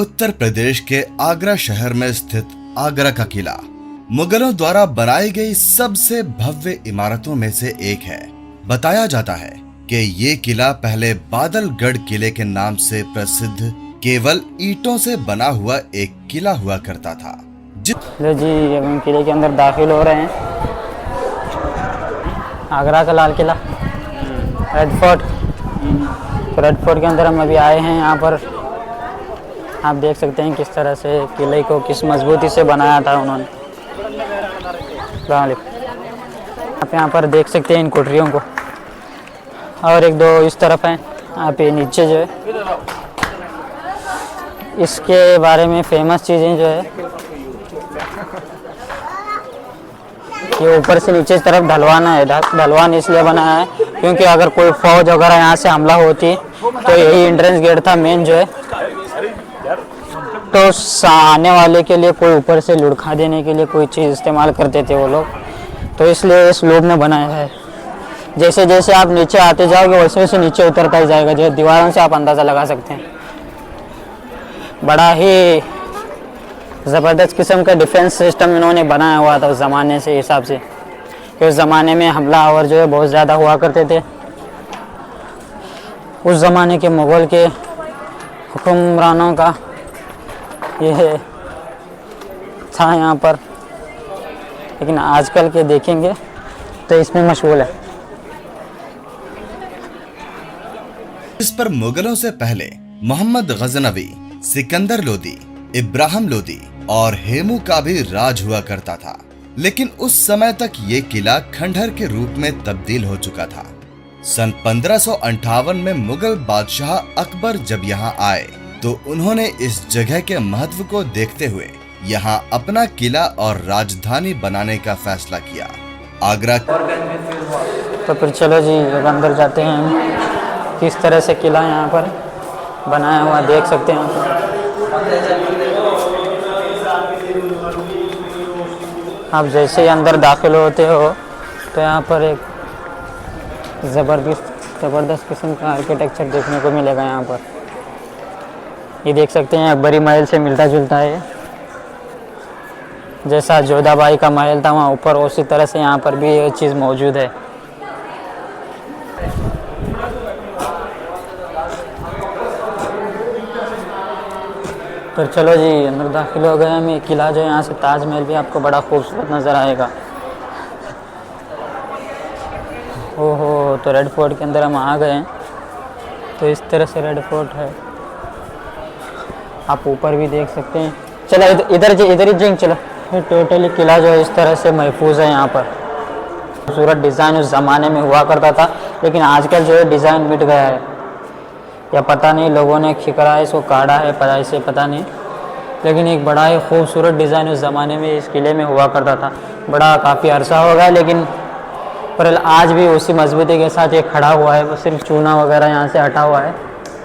उत्तर प्रदेश के आगरा शहर में स्थित आगरा का किला मुगलों द्वारा बनाई गई सबसे भव्य इमारतों में से एक है। बताया जाता है कि ये किला पहले बादलगढ़ किले के नाम से प्रसिद्ध केवल ईंटों से बना हुआ एक किला हुआ करता था। लो जी, अब हम किले के अंदर दाखिल हो रहे हैं। आगरा का लाल किला, रेड फोर्ट। तो रेड फोर्ट के अंदर हम अभी आए हैं। यहाँ पर आप देख सकते हैं किस तरह से किले को किस मजबूती से बनाया था उन्होंने। आप यहाँ पर देख सकते हैं इन कोठरियों को, और एक दो इस तरफ हैं। आप ये नीचे जो है इसके बारे में फेमस चीज़ें जो है ये ऊपर से नीचे की तरफ ढलवाना है। ढलवान इसलिए बनाया है क्योंकि अगर कोई फौज वगैरह यहाँ से हमला होती तो यही एंट्रेंस गेट था मेन जो है, तो आने वाले के लिए कोई ऊपर से लुढ़का देने के लिए कोई चीज़ इस्तेमाल करते थे वो लोग, तो इसलिए इस लोग ने बनाया है। जैसे जैसे आप नीचे आते जाओगे वैसे वैसे नीचे उतरता ही जाएगा, जो दीवारों से आप अंदाज़ा लगा सकते हैं। बड़ा ही ज़बरदस्त किस्म का डिफेंस सिस्टम इन्होंने बनाया हुआ था उस ज़माने से हिसाब से, कि उस ज़माने में हमलावर जो है बहुत ज़्यादा हुआ करते थे। उस ज़माने के मुग़ल के हुक्मरानों का ये था यहाँ पर, लेकिन आजकल के देखेंगे तो इसमें मशगूल है। इस पर मुगलों से पहले मोहम्मद गजनवी, सिकंदर लोदी, इब्राहिम लोदी और हेमू का भी राज हुआ करता था, लेकिन उस समय तक ये किला खंडहर के रूप में तब्दील हो चुका था। सन 1558 में मुगल बादशाह अकबर जब यहाँ आए तो उन्होंने इस जगह के महत्व को देखते हुए यहाँ अपना किला और राजधानी बनाने का फैसला किया। आगरा तो फिर चलो जी अब अंदर जाते हैं हम। किस तरह से किला यहाँ पर बनाया हुआ देख सकते हैं। आप जैसे ही अंदर दाखिल होते हो तो यहाँ पर एक ज़बरदस्त किस्म का आर्किटेक्चर देखने को मिलेगा। यहाँ पर ये देख सकते हैं अकबरी महल से मिलता जुलता है, जैसा जोधाबाई का महल था वहाँ ऊपर, उसी तरह से यहाँ पर भी ये चीज़ मौजूद है। तो चलो जी अंदर दाखिल हो गए हम। ये किला जो यहाँ से ताजमहल भी आपको बड़ा खूबसूरत नज़र आएगा। ओहो, तो रेड फोर्ट के अंदर हम आ गए हैं। तो इस तरह से रेड फोर्ट है, आप ऊपर भी देख सकते हैं। चलो इधर ही जाएंगे। चलो ये टोटली किला जो है इस तरह से महफूज है। यहाँ पर खूबसूरत डिज़ाइन उस ज़माने में हुआ करता था, लेकिन आजकल जो है डिज़ाइन मिट गया है, या पता नहीं लोगों ने खिकरा है इसको काटा है पढ़ाई से पता नहीं, लेकिन एक बड़ा ही खूबसूरत डिज़ाइन उस ज़माने में इस किले में हुआ करता था। बड़ा काफ़ी अरसा हो गया, लेकिन पर आज भी उसी मजबूती के साथ ये खड़ा हुआ है। बस सिर्फ चूना वगैरह यहाँ से हटा हुआ है,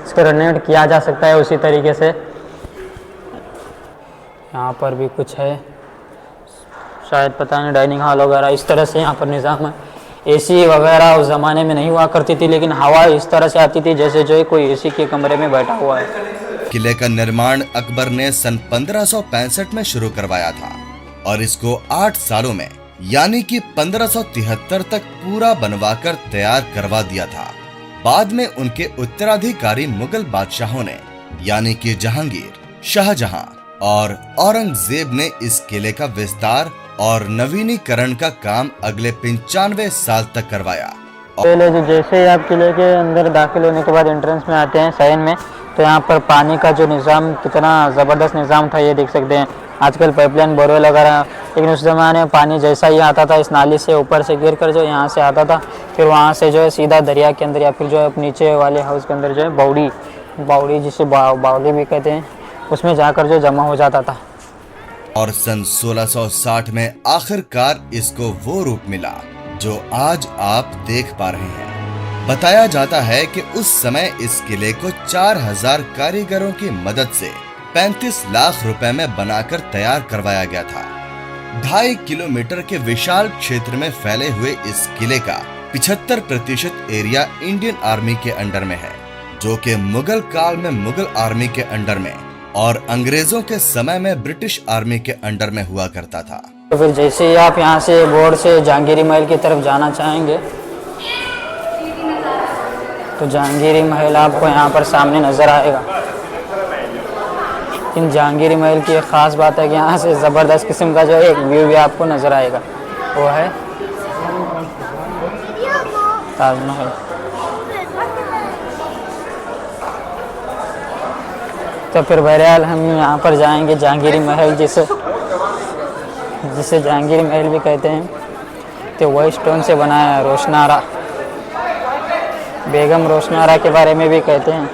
इसको रेनोवेट किया जा सकता है उसी तरीके से। यहाँ पर भी कुछ है, शायद पता नहीं डाइनिंग हॉल वगैरह इस तरह से यहाँ पर निज़ाम है। एसी वगैरह उस ज़माने में नहीं हुआ करती थी, लेकिन हवा इस तरह से आती थी जैसे जो है कोई एसी के कमरे में बैठा हुआ है। किले का निर्माण अकबर ने सन 1565 में शुरू करवाया था और इसको 8 सालों में यानी कि 1573 तक पूरा बनवाकर तैयार करवा दिया था। बाद में उनके उत्तराधिकारी मुगल बादशाहों ने यानी कि जहांगीर, शाहजहां और औरंगजेब ने इस किले का विस्तार और नवीनीकरण का काम अगले 95 साल तक करवाया। पहले जो जैसे ही आप किले के अंदर दाखिल होने के बाद एंट्रेंस में आते हैं साइन में, तो यहाँ पर पानी का जो निज़ाम कितना ज़बरदस्त निज़ाम था ये देख सकते हैं। आजकल पाइपलाइन बोरवेल वगैरह, लेकिन उस ज़माने में पानी जैसा ही आता था इस नाली से ऊपर से गिर कर जो यहाँ से आता था, फिर वहाँ से जो है सीधा दरिया के अंदर या फिर जो है नीचे वाले हाउस के अंदर जो है बावड़ी जिसे बावली भी कहते हैं, उसमें जाकर जो जमा हो जाता था। और सन 1660 में आखिरकार इसको वो रूप मिला जो आज आप देख पा रहे हैं। बताया जाता है कि उस समय इस किले को 4000 कारीगरों की मदद से 35 लाख रुपए में बनाकर तैयार करवाया गया था। 2.5 किलोमीटर के विशाल क्षेत्र में फैले हुए इस किले का 75% एरिया इंडियन आर्मी के अंडर में है, जो कि मुगल काल में मुगल आर्मी के अंडर में और अंग्रेजों के समय में ब्रिटिश आर्मी के अंडर में हुआ करता था। तो फिर जैसे ही आप यहाँ से बोर्ड से जहांगीरी महल की तरफ जाना चाहेंगे तो जहांगीरी महल आपको यहाँ पर सामने नज़र आएगा। इन जहांगीरी महल की एक ख़ास बात है कि यहाँ से ज़बरदस्त किस्म का जो एक व्यू भी आपको नज़र आएगा, वो है ताजमहल। तो फिर बहरहाल हम यहाँ पर जाएंगे जहांगीरी महल, जिसे जहांगीरी महल भी कहते हैं। तो वाइट स्टोन से बनाया है, रोशनारा, बेगम रोशनारा के बारे में भी कहते हैं।